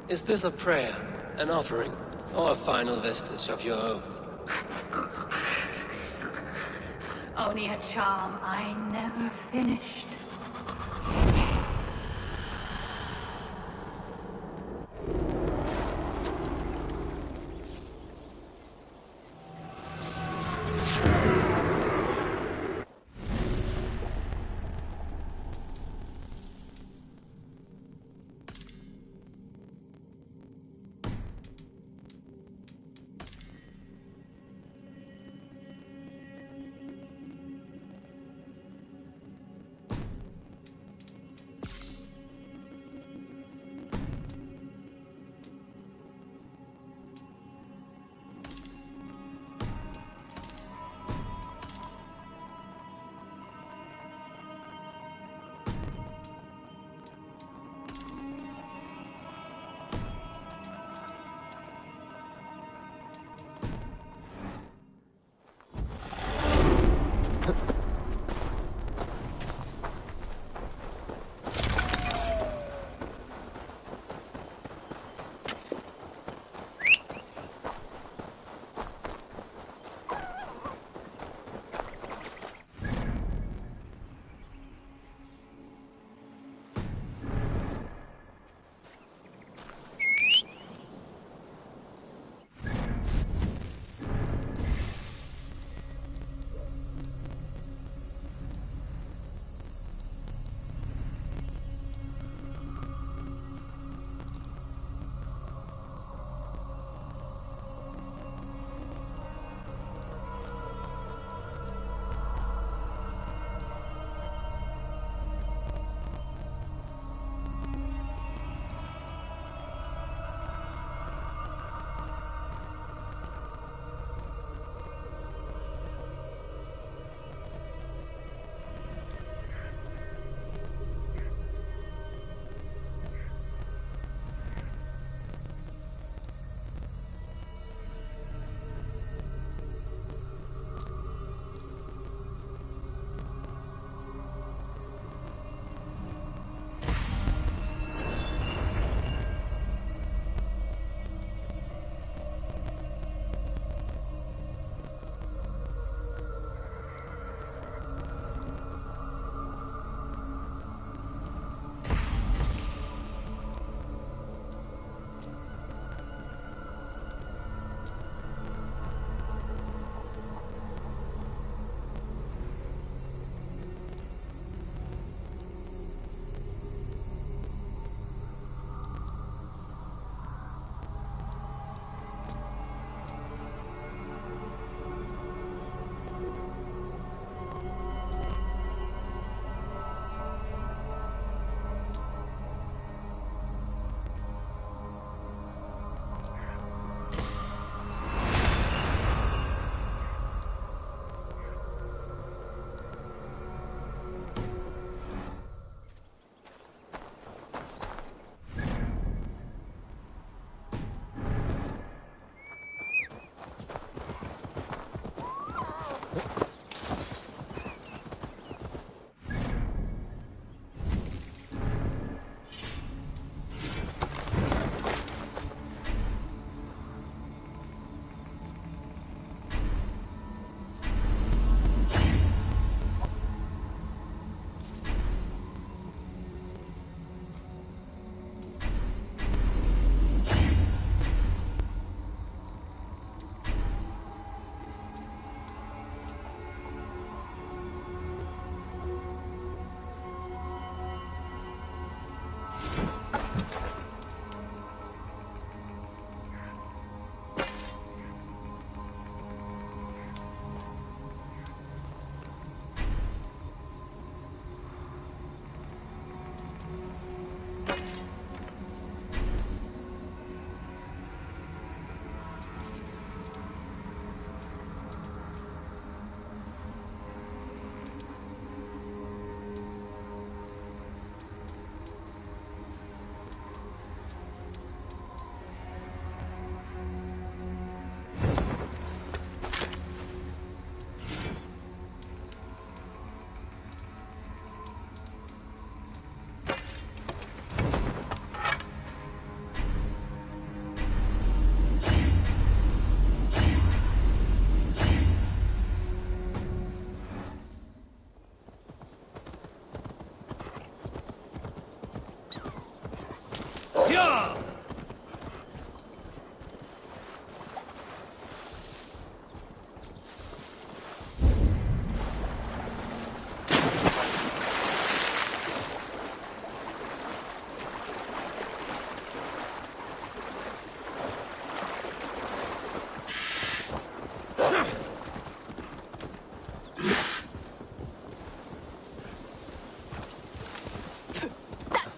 Is this a prayer, an offering, or a final vestige of your oath? Only a charm I never finished.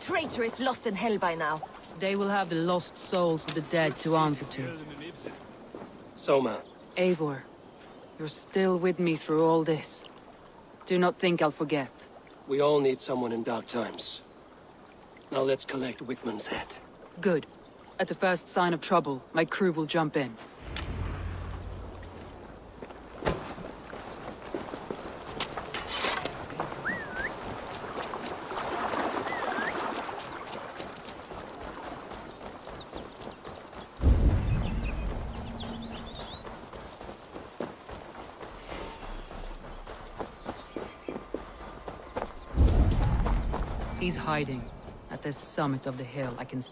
Traitor is lost in hell by now. They will have the lost souls of the dead to answer to. Soma. Eivor, you're still with me through all this. Do not think I'll forget. We all need someone in dark times. Now let's collect Wickman's head. Good. At the first sign of trouble, my crew will jump in. He's hiding. At the summit of the hill, I can...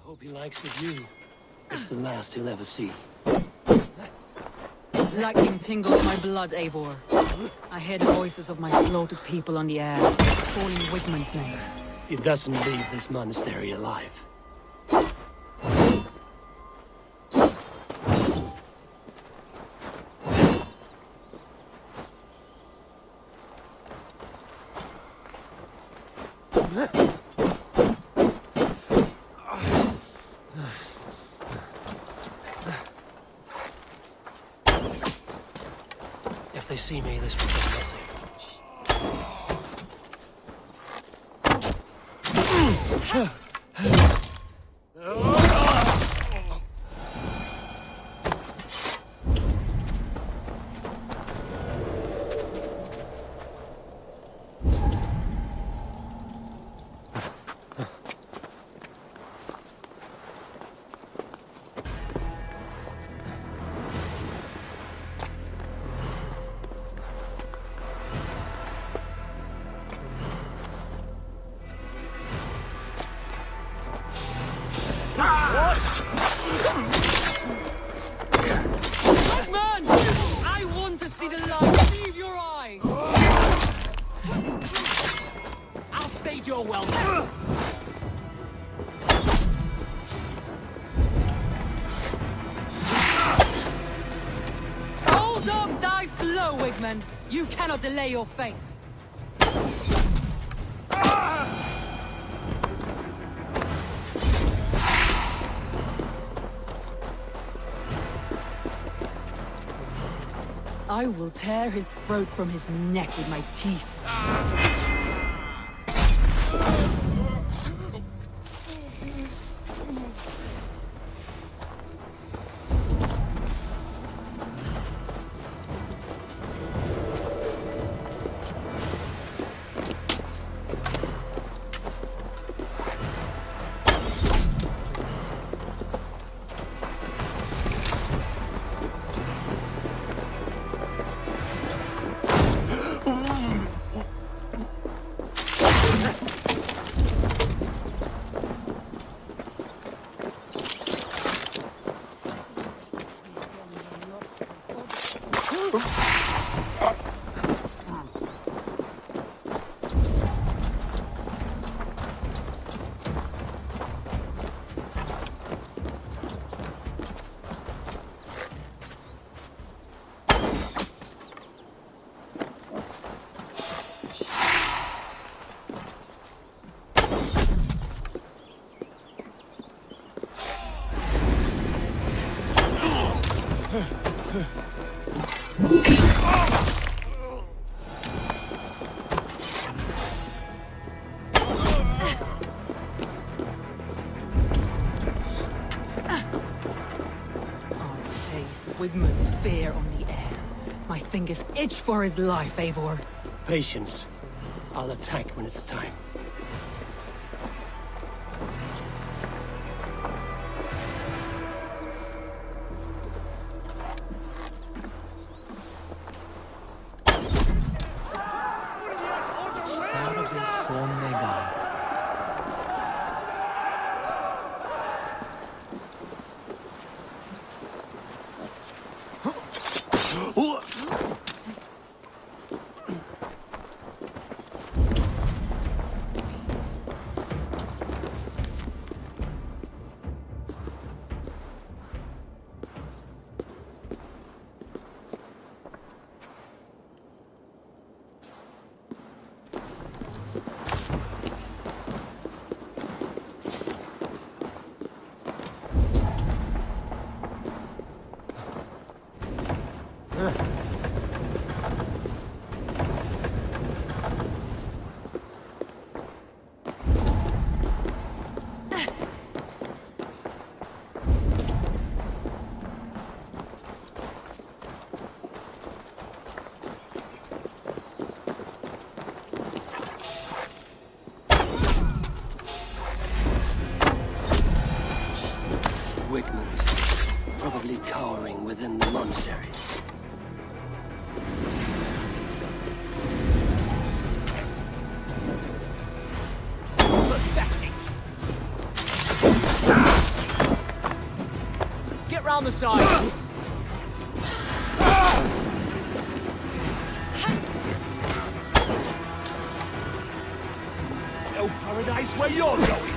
Hope he likes the view. It's the last he'll ever see. Lightning tingles my blood, Eivor. I hear the voices of my slaughtered people on the air, calling Wickman's name. He doesn't leave this monastery alive. If they see me, this will get messy. Man! I want to see the light leave your eyes! I'll stage your welcome. All dogs die slow, Wigman. You cannot delay your fate. I will tear his throat from his neck with my teeth. Wigmund's fear on the air. My fingers itch for his life, Eivor. Patience. I'll attack when it's time. Wigmund, probably cowering within the monastery. Pathetic. Get round the side. No paradise where you're going.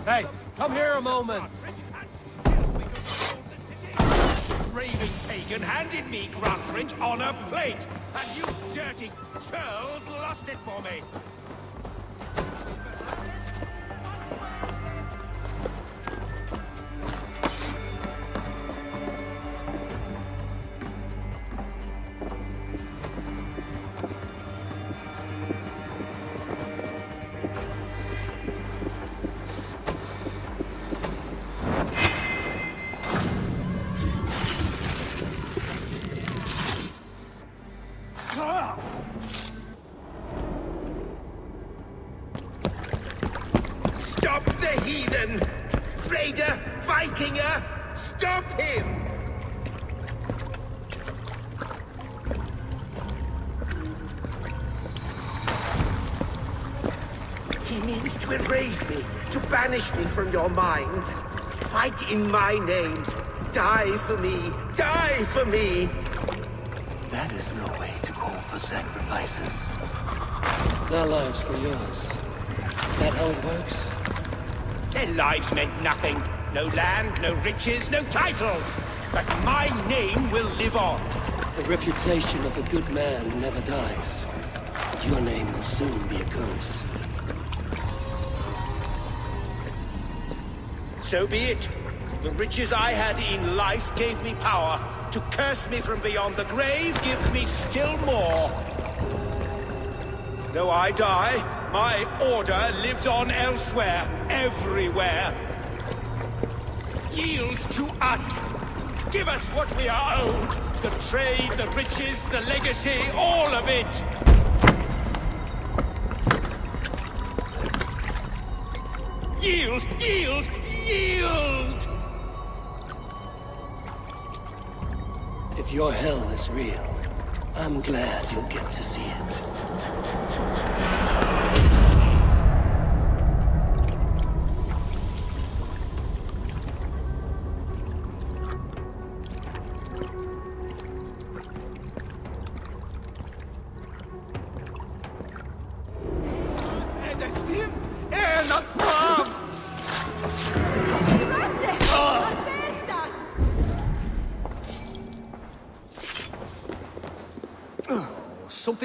Hey, come here a moment. Raven pagan handed me Grantbridge on a plate, and you dirty churls lost it for me. Stop the heathen! Raider! Vikinger! Stop him! He means to erase me, to banish me from your minds. Fight in my name. Die for me! Die for me! That is no way to call for sacrifices. Their lives for yours. Is that how it works? Their lives meant nothing. No land, no riches, no titles. But my name will live on. The reputation of a good man never dies. But your name will soon be a curse. So be it. The riches I had in life gave me power. To curse me from beyond the grave gives me still more. Though I die, my order lives on elsewhere, everywhere. Yield to us. Give us what we are owed. The trade, the riches, the legacy, all of it. Yield, yield, yield! If your hell is real, I'm glad you'll get to see it.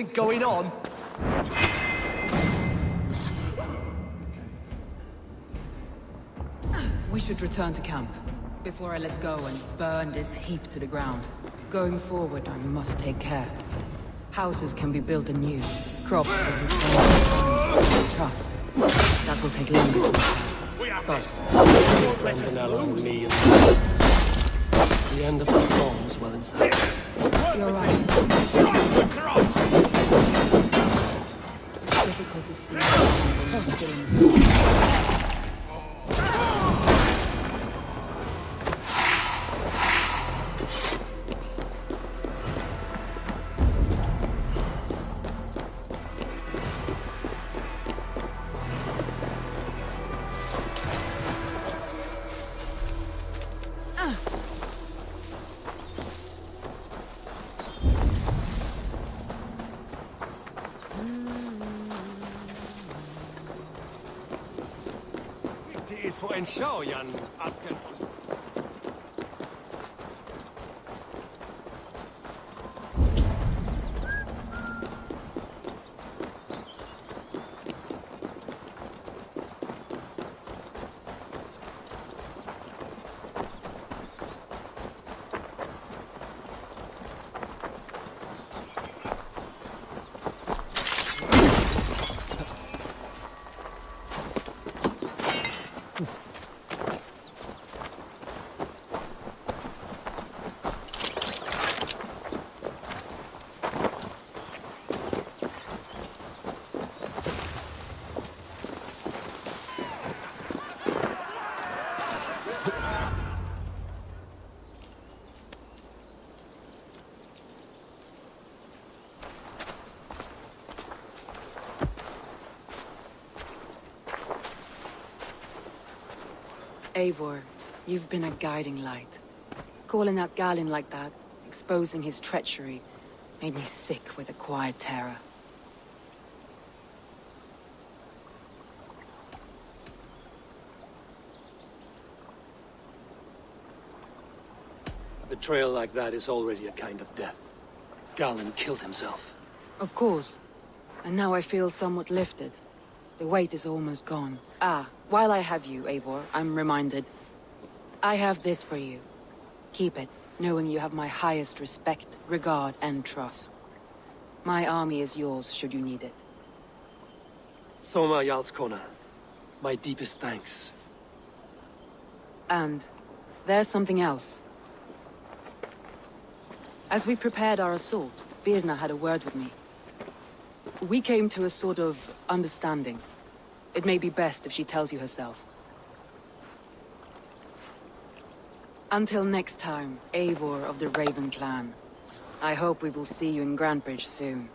something going on? We should return to camp before I let go and burn this heap to the ground. Going forward, I must take care. Houses can be built anew. Crops will return to trust. That will take longer. But friend and ally me and it's the end of the storms well inside. You're right. It's difficult to see when you're still in the storm. Det är på en show, Jan Asken. Eivor, you've been a guiding light. Calling out Galin like that, exposing his treachery, made me sick with a quiet terror. A betrayal like that is already a kind of death. Galen killed himself. Of course. And now I feel somewhat lifted. The weight is almost gone. Ah, while I have you, Eivor, I'm reminded. I have this for you. Keep it, knowing you have my highest respect, regard, and trust. My army is yours, should you need it. Soma Jarlskona, my deepest thanks. And there's something else. As we prepared our assault, Birna had a word with me. We came to a sort of understanding. It may be best if she tells you herself. Until next time, Eivor of the Raven Clan. I hope we will see you in Grantebridge soon.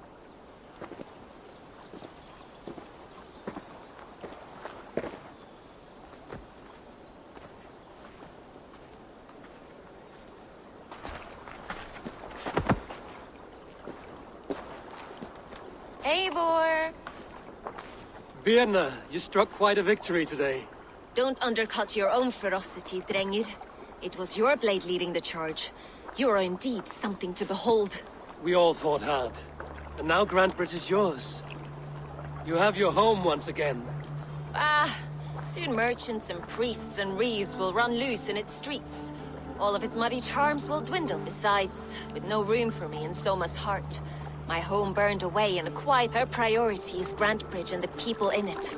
Eivor! Birna, you struck quite a victory today. Don't undercut your own ferocity, Drengir. It was your blade leading the charge. You are indeed something to behold. We all fought hard. And now Grantebridge is yours. You have your home once again. Soon merchants and priests and reeves will run loose in its streets. All of its muddy charms will dwindle. Besides, with no room for me in Soma's heart, my home burned away in a quiet. Her priority is Grantebridge and the people in it.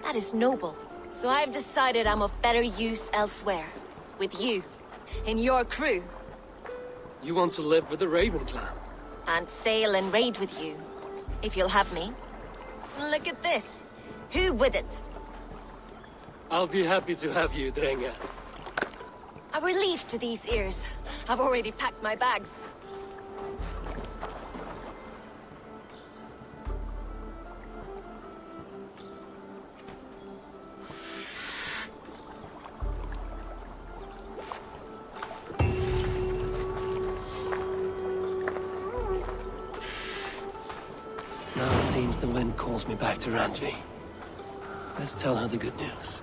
That is noble. So I've decided I'm of better use elsewhere. With you. In your crew. You want to live with the Raven Clan? And sail and raid with you. If you'll have me. Look at this. Who wouldn't? I'll be happy to have you, Drenga. A relief to these ears. I've already packed my bags. Now it seems the wind calls me back to Randvi. Let's tell her the good news.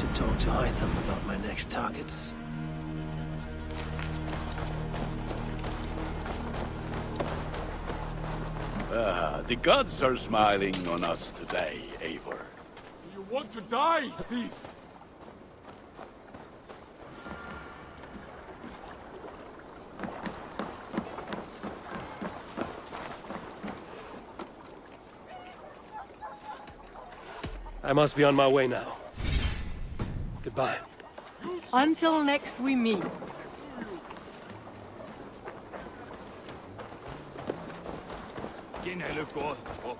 should talk to Hytham about my next targets. The gods are smiling on us today, Eivor. You want to die, thief? I must be on my way now. Goodbye. Until next we meet. Genhælde går, og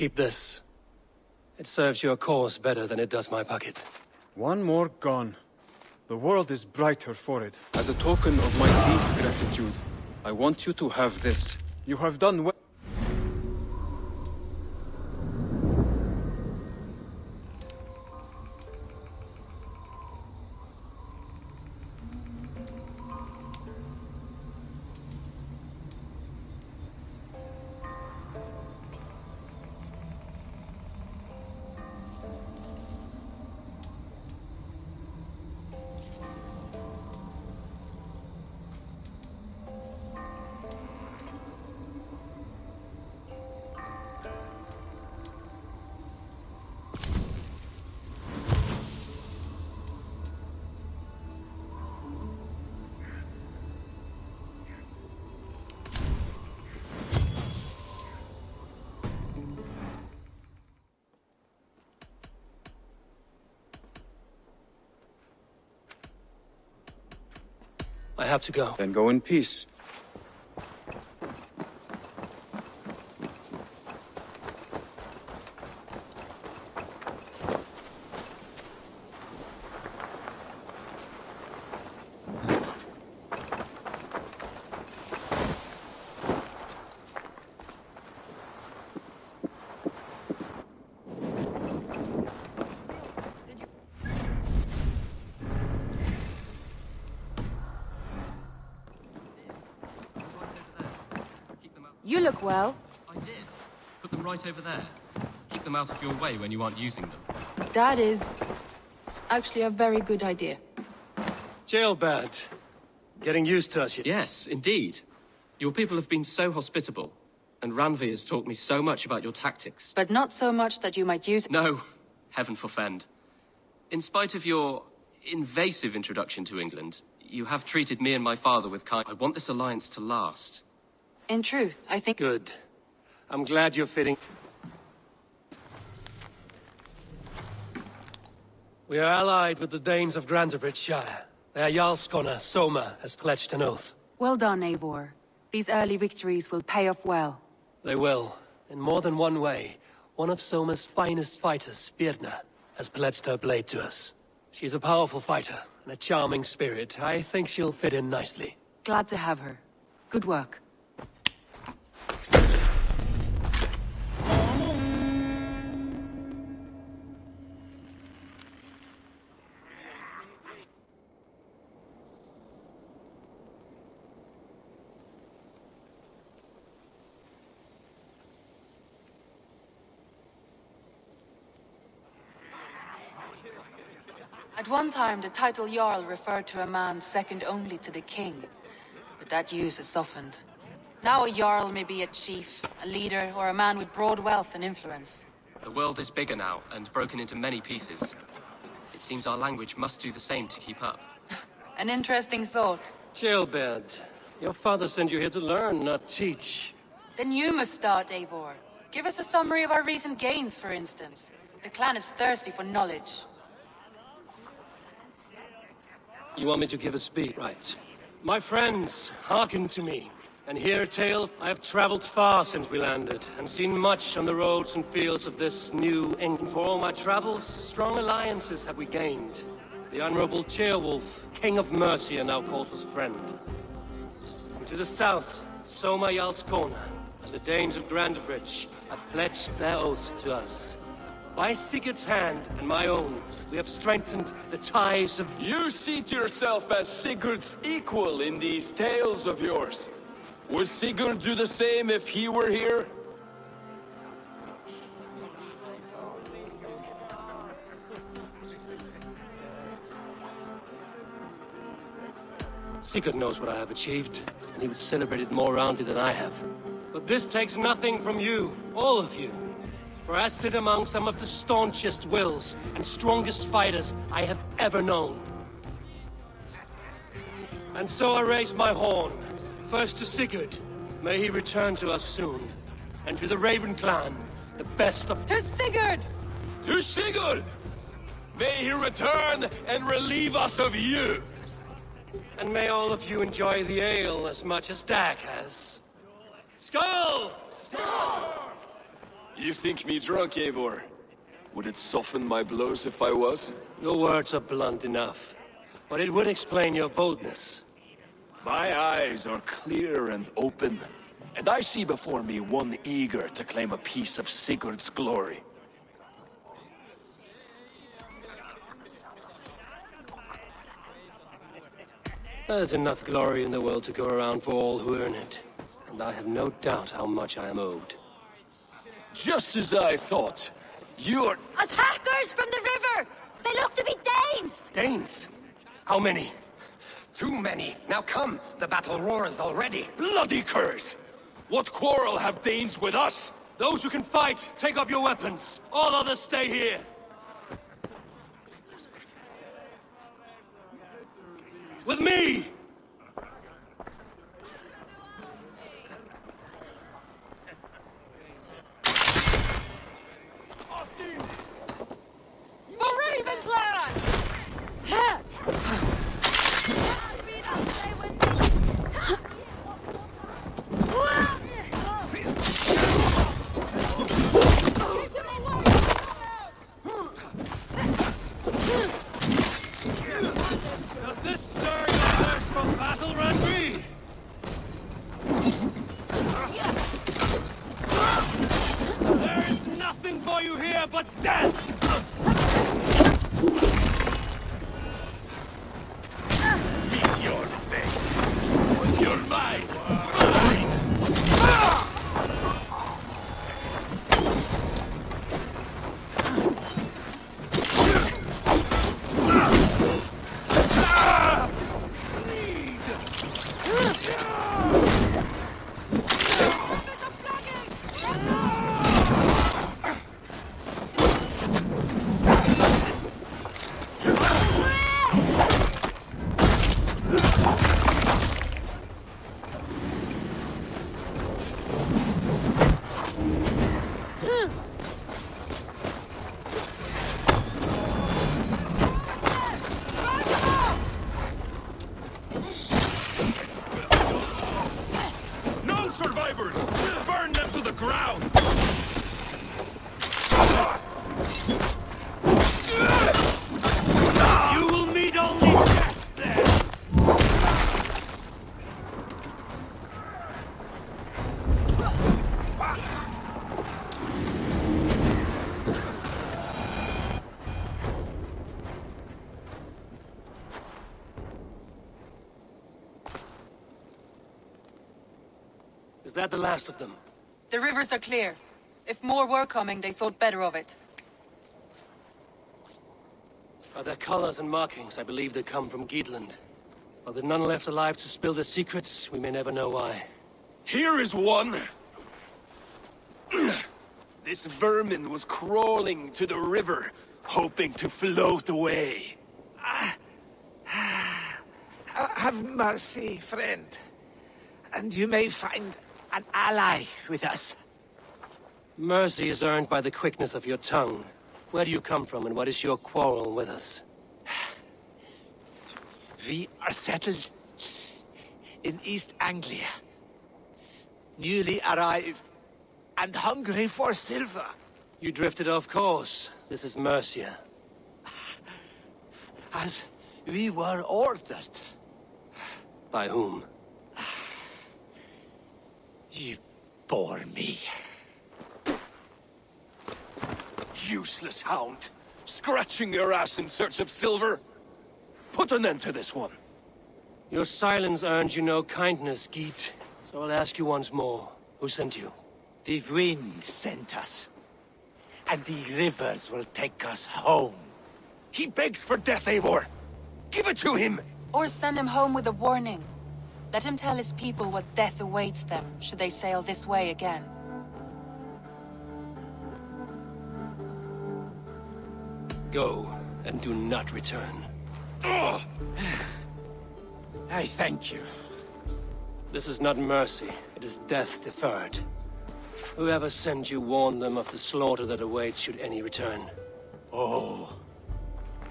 Keep this. It serves your cause better than it does my pocket. One more gone. The world is brighter for it. As a token of my deep gratitude, I want you to have this. You have done well. I have to go. Then go in peace. You look well. I did. Put them right over there. Keep them out of your way when you aren't using them. That is actually a very good idea. Jailbird. Getting used to us yet? Yes, indeed. Your people have been so hospitable, and Ranvi has taught me so much about your tactics. But not so much that you might use it. No, heaven forfend. In spite of your invasive introduction to England, you have treated me and my father with kind. I want this alliance to last. In truth, I think... Good. I'm glad you're fitting. We are allied with the Danes of Grantebridgeshire. Their Jarlskona, Soma, has pledged an oath. Well done, Eivor. These early victories will pay off well. They will, in more than one way. One of Soma's finest fighters, Birna, has pledged her blade to us. She's a powerful fighter, and a charming spirit. I think she'll fit in nicely. Glad to have her. Good work. At one time, the title Jarl referred to a man second only to the king, but that use has softened. Now a Jarl may be a chief, a leader, or a man with broad wealth and influence. The world is bigger now, and broken into many pieces. It seems our language must do the same to keep up. An interesting thought. Jailbird, your father sent you here to learn, not teach. Then you must start, Eivor. Give us a summary of our recent gains, for instance. The clan is thirsty for knowledge. You want me to give a speech? Right. My friends, hearken to me, and hear a tale. I have traveled far since we landed, and seen much on the roads and fields of this new England. For all my travels, strong alliances have we gained. The Honorable Ceolwulf, King of Mercia, now calls us friend. And to the south, Soma Jarlskona, and the Danes of Grantebridge have pledged their oath to us. By Sigurd's hand and my own, we have strengthened the ties of... You seat yourself as Sigurd's equal in these tales of yours. Would Sigurd do the same if he were here? Sigurd knows what I have achieved, and he would celebrate it more roundly than I have. But this takes nothing from you, all of you. For I sit among some of the staunchest wills and strongest fighters I have ever known. And so I raise my horn, first to Sigurd, may he return to us soon, and to the Raven clan, the best of... To Sigurd! To Sigurd! May he return and relieve us of you! And may all of you enjoy the ale as much as Dag has. Skull! You think me drunk, Eivor? Would it soften my blows if I was? Your words are blunt enough, but it would explain your boldness. My eyes are clear and open, and I see before me one eager to claim a piece of Sigurd's glory. There's enough glory in the world to go around for all who earn it, and I have no doubt how much I am owed. Just as I thought. You're... Attackers from the river! They look to be Danes! Danes? How many? Too many. Now come, the battle roars already. Bloody curs! What quarrel have Danes with us? Those who can fight, take up your weapons. All others stay here. With me! Is that the last of them? The rivers are clear. If more were coming, they thought better of it. By their colors and markings, I believe they come from Geatland. But with none left alive to spill their secrets, we may never know why. Here is one! This vermin was crawling to the river, hoping to float away. Have mercy, friend. And you may find an ally with us. Mercy is earned by the quickness of your tongue. Where do you come from, and what is your quarrel with us? We are settled in East Anglia. Newly arrived and hungry for silver. You drifted off course. This is Mercia. As we were ordered. By whom? You bore me. Useless hound! Scratching your ass in search of silver! Put an end to this one! Your silence earned you no kindness, Geet. So I'll ask you once more. Who sent you? The wind sent us. And the rivers will take us home. He begs for death, Eivor! Give it to him! Or send him home with a warning. Let him tell his people what death awaits them, should they sail this way again. Go, and do not return. I thank you. This is not mercy, it is death deferred. Whoever sent you warned them of the slaughter that awaits should any return. Oh,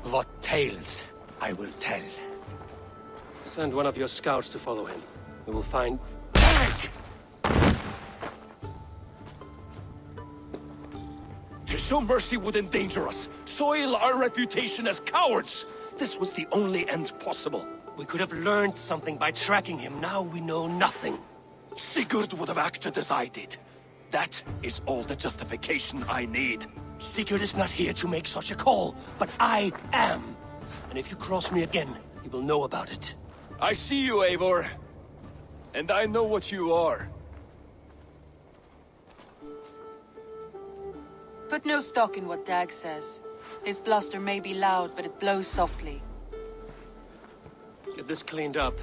what tales I will tell. Send one of your scouts to follow him. We will find... show mercy would endanger us, soil our reputation as cowards. This was the only end possible. We could have learned something by tracking him. Now we know nothing. Sigurd would have acted as I did. That is all the justification I need. Sigurd is not here to make such a call, but I am. And if you cross me again, you will know about it. I see you, Eivor. And I know what you are. Put no stock in what Dag says. His bluster may be loud, but it blows softly. Get this cleaned up,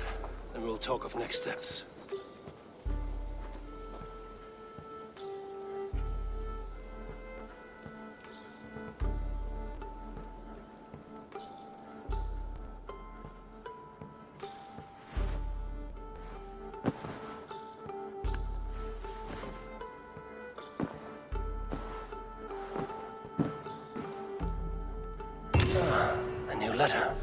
and we'll talk of next steps. A new letter.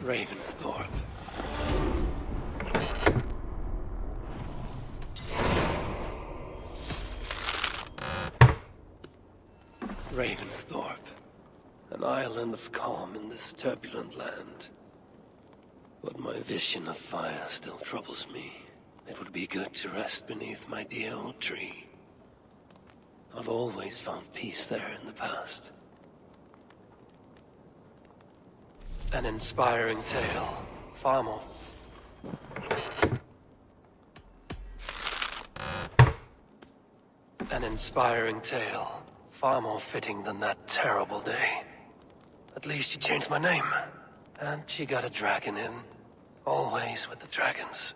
Ravensthorpe. Ravensthorpe. An island of calm in this turbulent land. But my vision of fire still troubles me. It would be good to rest beneath my dear old tree. I've always found peace there in the past. An inspiring tale. Far more. An inspiring tale. Far more fitting than that terrible day. At least she changed my name. And she got a dragon in. Always with the dragons.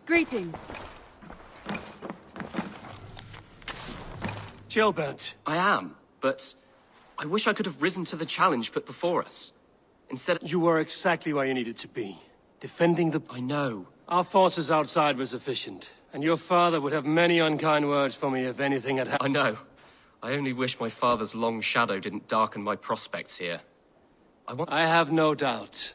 Greetings. Gilbert. I am, but I wish I could have risen to the challenge put before us. Instead, You were exactly where you needed to be. Defending the... I know. Our forces outside were sufficient. And your father would have many unkind words for me if anything had happened. I know. I only wish my father's long shadow didn't darken my prospects here. I have no doubt.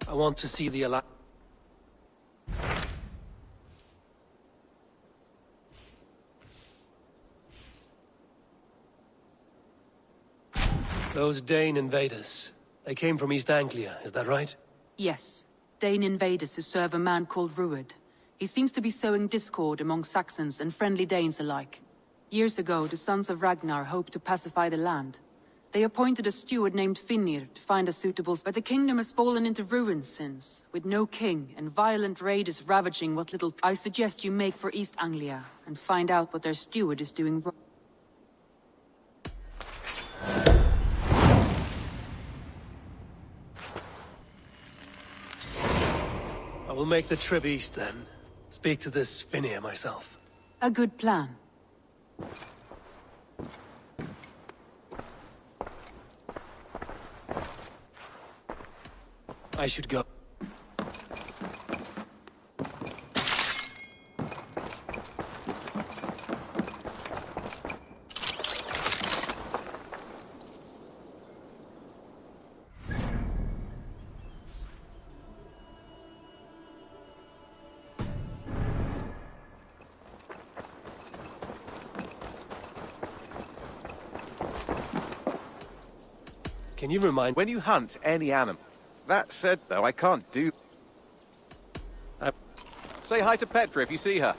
I want to see the Alliance. Those Dane invaders, they came from East Anglia, is that right? Yes. Dane invaders who serve a man called Ruud. He seems to be sowing discord among Saxons and friendly Danes alike. Years ago, the sons of Ragnar hoped to pacify the land. They appointed a steward named Finnir to find a suitable... But the kingdom has fallen into ruins since, with no king and violent raiders ravaging what little... I suggest you make for East Anglia and find out what their steward is doing wrong. I will make the trip east then. Speak to this Finnir myself. A good plan. I should go. Can you remind... When you hunt any animal... That said, though, I can't do... Say hi to Petra if you see her.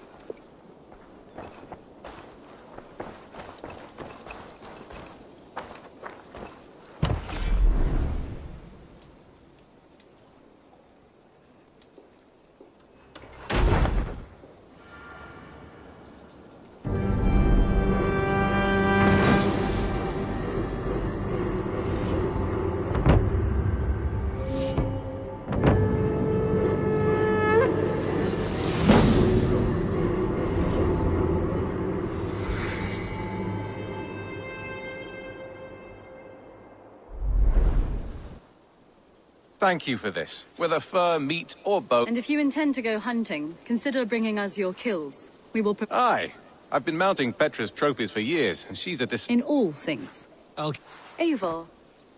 Thank you for this. Whether fur, meat, or bone. And if you intend to go hunting, consider bringing us your kills. We will Aye. I've been mounting Petra's trophies for years, and she's a in all things. I'll... Eivor,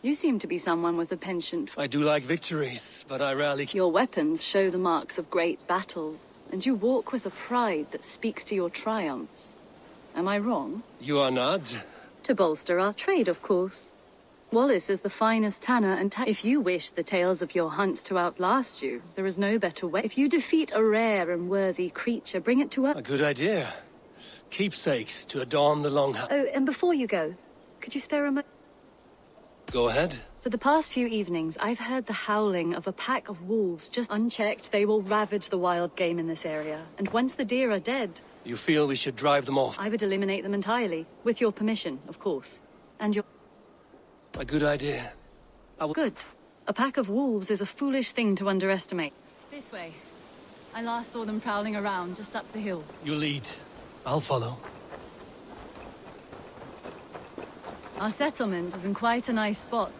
you seem to be someone with a penchant for... I do like victories, but I rarely... Your weapons show the marks of great battles, and you walk with a pride that speaks to your triumphs. Am I wrong? You are not? To bolster our trade, of course. Wallace is the finest tanner and if you wish the tales of your hunts to outlast you, there is no better way. If you defeat a rare and worthy creature, bring it to us. A good idea. Keepsakes to adorn the long... Oh, and before you go, could you spare a moment? Go ahead. For the past few evenings, I've heard the howling of a pack of wolves. Just unchecked, they will ravage the wild game in this area. And once the deer are dead... You feel we should drive them off? I would eliminate them entirely. With your permission, of course. And your... A good idea. Good. A pack of wolves is a foolish thing to underestimate. This way. I last saw them prowling around just up the hill. You lead. I'll follow. Our settlement is in quite a nice spot.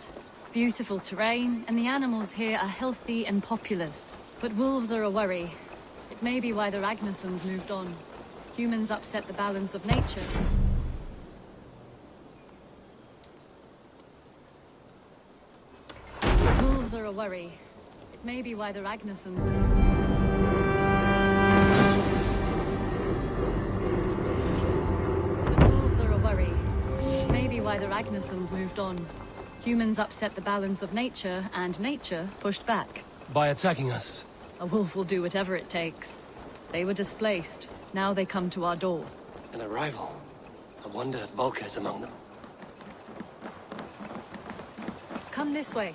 Beautiful terrain, and the animals here are healthy and populous. But wolves are a worry. It may be why the Ragnarsons moved on. Humans upset the balance of nature. Wolves are a worry. It may be why the Ragnarsons... Why the Ragnarsons moved on. Humans upset the balance of nature, and nature pushed back. By attacking us? A wolf will do whatever it takes. They were displaced. Now they come to our door. An arrival. I wonder if Volker is among them. Come this way.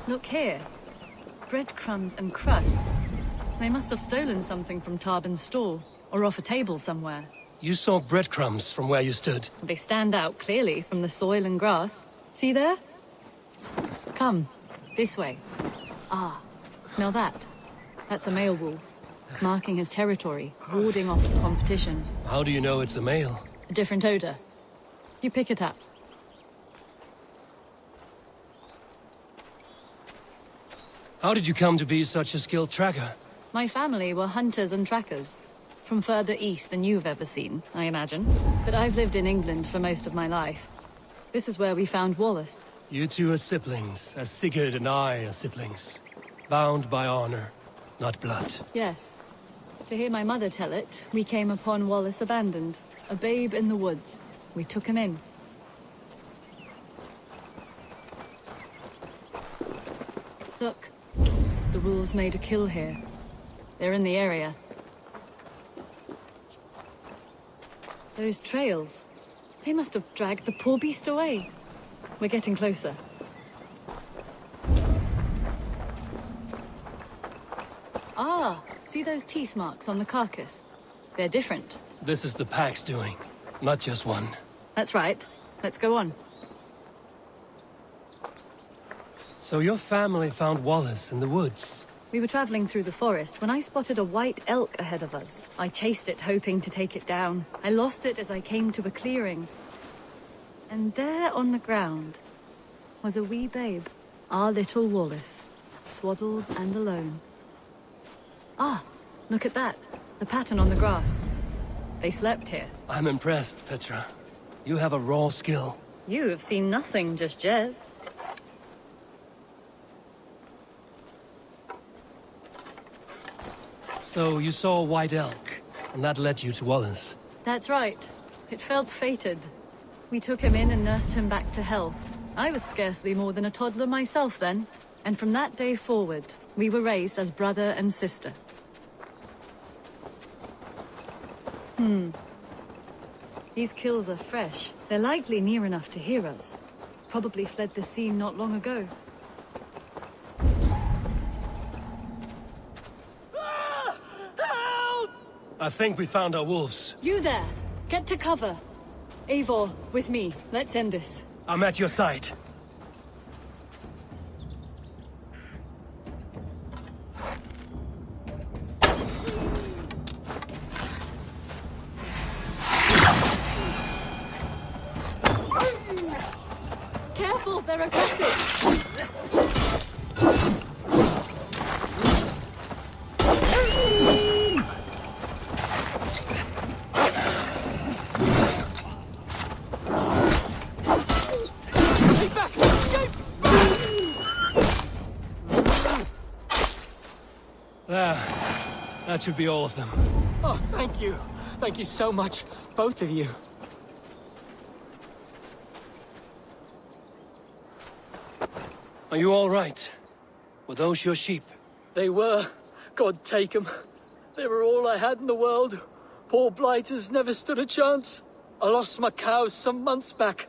Look here. Breadcrumbs and crusts. They must have stolen something from Tarbin's store, or off a table somewhere. You saw breadcrumbs from where you stood. They stand out clearly from the soil and grass. See there? Come, this way. Ah, smell that? That's a male wolf, marking his territory, warding off the competition. How do you know it's a male? A different odor. You pick it up. How did you come to be such a skilled tracker? My family were hunters and trackers. From further east than you've ever seen, I imagine. But I've lived in England for most of my life. This is where we found Wallace. You two are siblings, as Sigurd and I are siblings. Bound by honor, not blood. Yes. To hear my mother tell it, we came upon Wallace abandoned. A babe in the woods. We took him in. Look. The rules made a kill here. They're in the area. Those trails. They must have dragged the poor beast away. We're getting closer. Ah, see those teeth marks on the carcass? They're different. This is the pack's doing, not just one. That's right. Let's go on. So your family found Wallace in the woods? We were traveling through the forest when I spotted a white elk ahead of us. I chased it, hoping to take it down. I lost it as I came to a clearing. And there on the ground was a wee babe. Our little Wallace, swaddled and alone. Ah, look at that. The pattern on the grass. They slept here. I'm impressed, Petra. You have a raw skill. You have seen nothing just yet. So you saw a white elk, and that led you to Wallace? That's right. It felt fated. We took him in and nursed him back to health. I was scarcely more than a toddler myself then. And from that day forward, we were raised as brother and sister. These kills are fresh. They're likely near enough to hear us. Probably fled the scene not long ago. I think we found our wolves. You there! Get to cover! Eivor, with me. Let's end this. I'm at your side. They're aggressive. There. That should be all of them. Oh, thank you. Thank you so much, both of you. Are you all right? Were those your sheep? They were. God take them. They were all I had in the world. Poor blighters never stood a chance. I lost my cows some months back.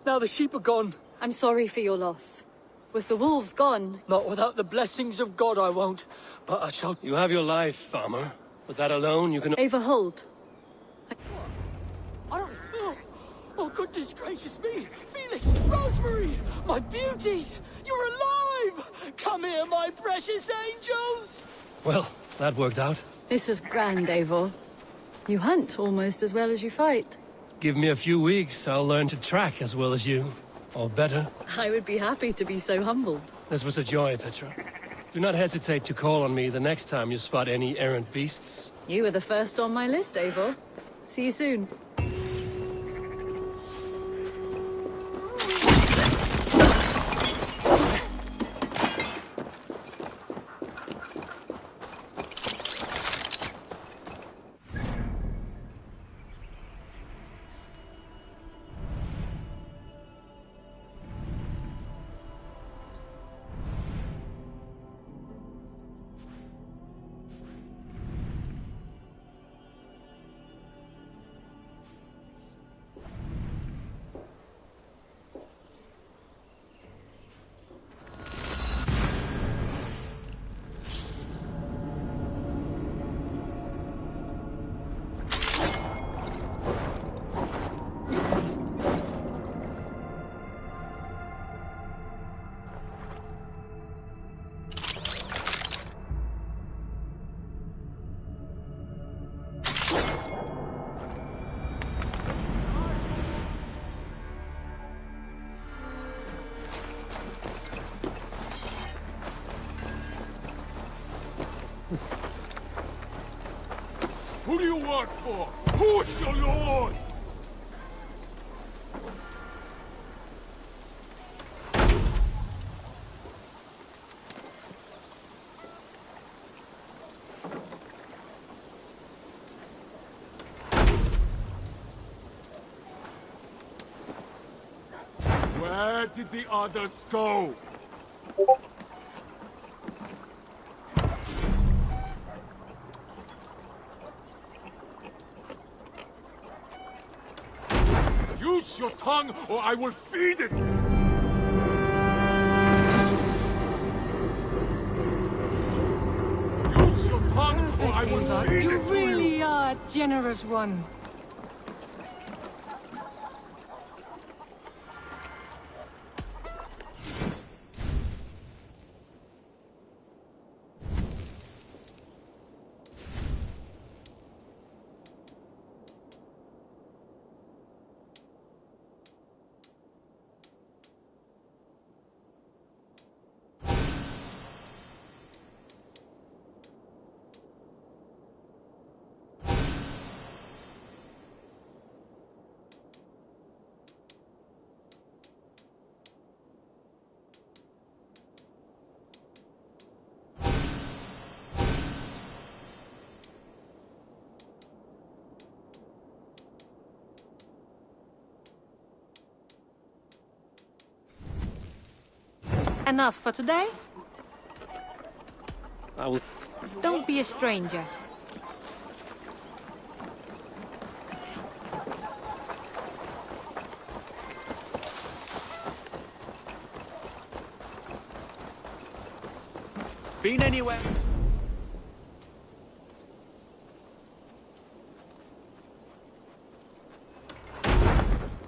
Now the sheep are gone. I'm sorry for your loss. With the wolves gone... Not without the blessings of God I won't. But I shall... You have your life, farmer. With that alone, you can... Ava, hold. I don't... Oh, goodness gracious me! Felix, Rosemary! My beauties! You're alive! Come here, my precious angels! Well, that worked out. This is grand, Eivor. You hunt almost as well as you fight. Give me a few weeks, I'll learn to track as well as you. Or better. I would be happy to be so humbled. This was a joy, Petra. Do not hesitate to call on me the next time you spot any errant beasts. You were the first on my list, Eivor. See you soon. Who do you work for? Who is your lord? Where did the others go? Use your tongue, or I will feed it! Use your tongue, or I will feed it to you! You really are a generous one. Enough for today? I will... Don't be a stranger. Been anywhere?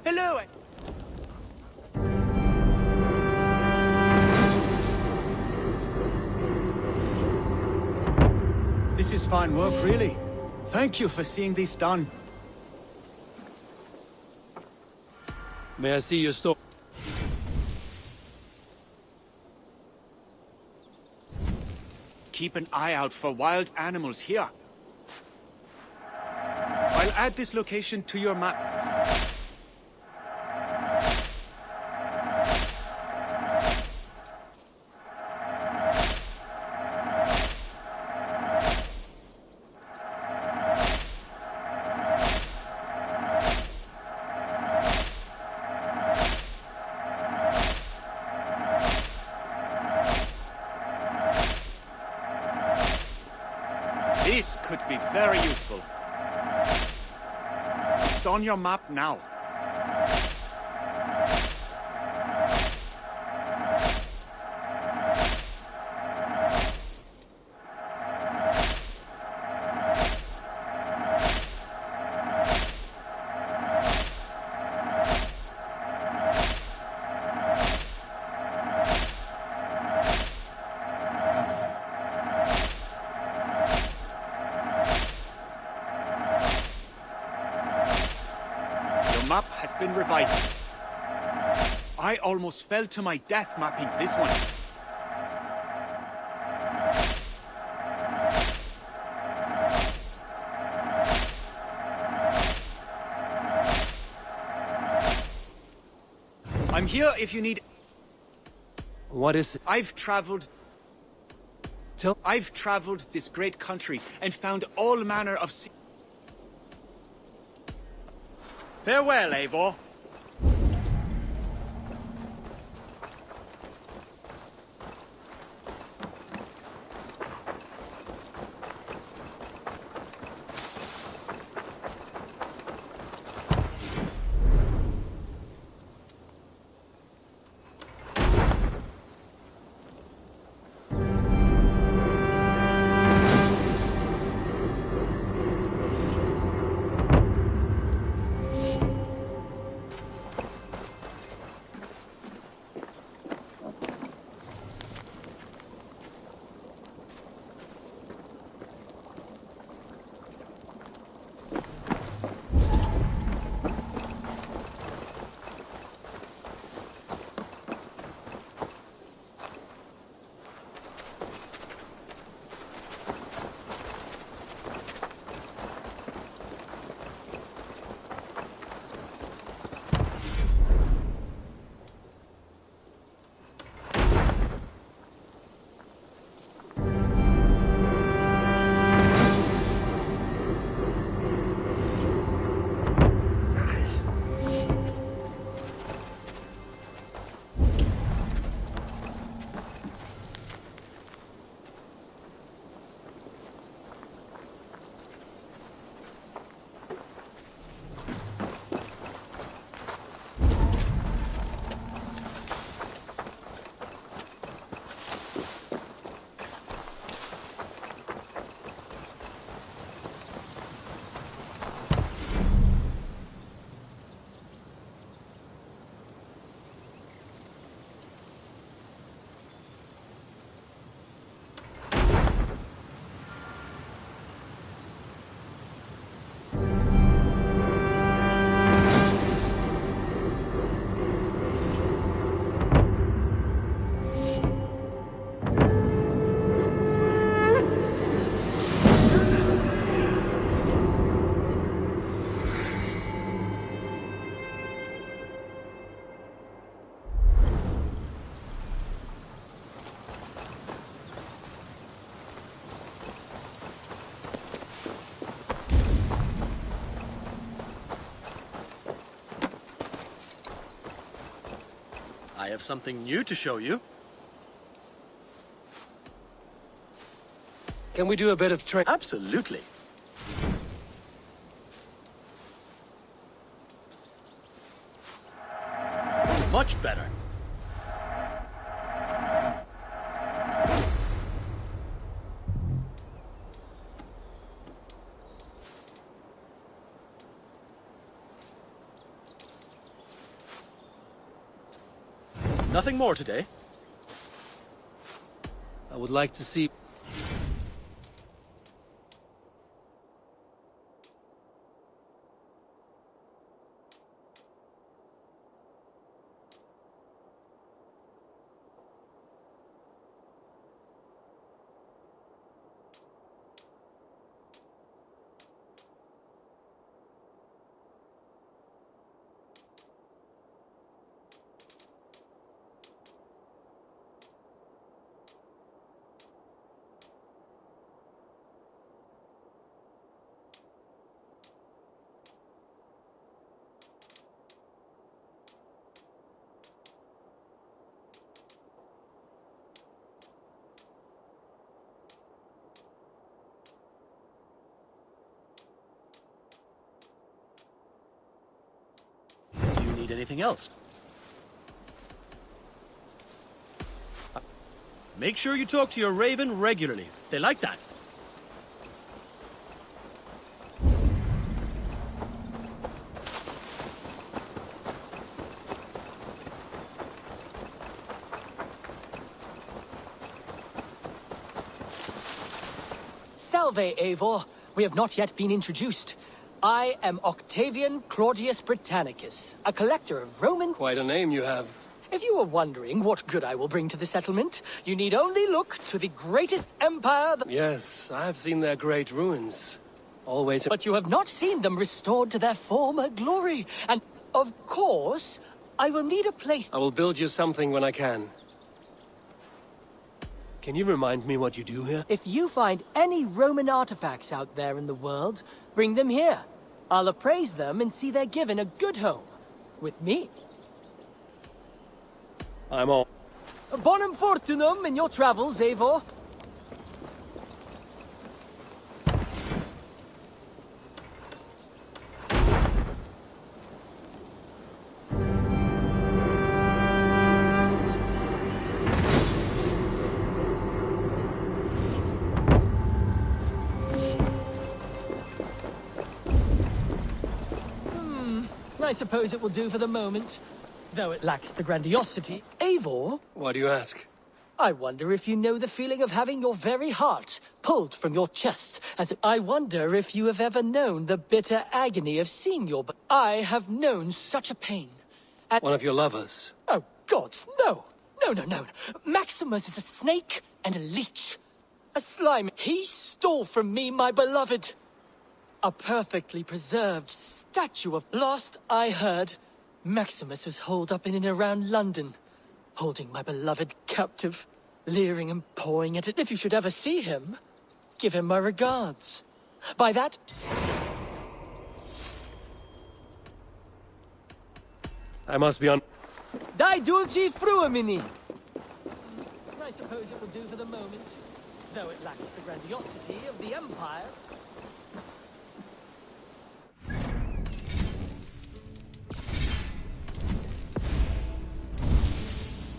Hello! This is fine work, really. Thank you for seeing this done. May I see your store? keep an eye out for wild animals here. I'll add this location to your map. This could be very useful. It's on your map now. Your map has been revised. I almost fell to my death mapping this one. I'm here if you need... What is it? I've traveled this great country and found all manner of... Farewell, Eivor. I have something new to show you. Can we do a bit of trick? Absolutely. Much better. Nothing more today. I would like to see... need anything else. Make sure you talk to your raven regularly. They like that. Salve, Eivor. We have not yet been introduced. I am Octavian Claudius Britannicus, a collector of Roman... Quite a name you have. If you were wondering what good I will bring to the settlement, you need only look to the greatest empire that... Yes, I have seen their great ruins. Always... But you have not seen them restored to their former glory. And, of course, I will need a place... I will build you something when I can. Can you remind me what you do here? If you find any Roman artifacts out there in the world, bring them here. I'll appraise them and see they're given a good home. With me. I'm all... Bonum fortunum in your travels, Eivor. I suppose it will do for the moment, though it lacks the grandiosity. Eivor? Why do you ask? I wonder if you know the feeling of having your very heart pulled from your chest, I wonder if you have ever known the bitter agony of seeing your... I have known such a pain. One of your lovers? Oh, gods, no! No. Maximus is a snake and a leech. A slime. He stole from me my beloved. A perfectly preserved statue of... Last I heard, Maximus was holed up in and around London, holding my beloved captive, leering and pawing at it. If you should ever see him, give him my regards. By that... I must be on... Die dulci fruamini! I suppose it will do for the moment, though it lacks the grandiosity of the Empire.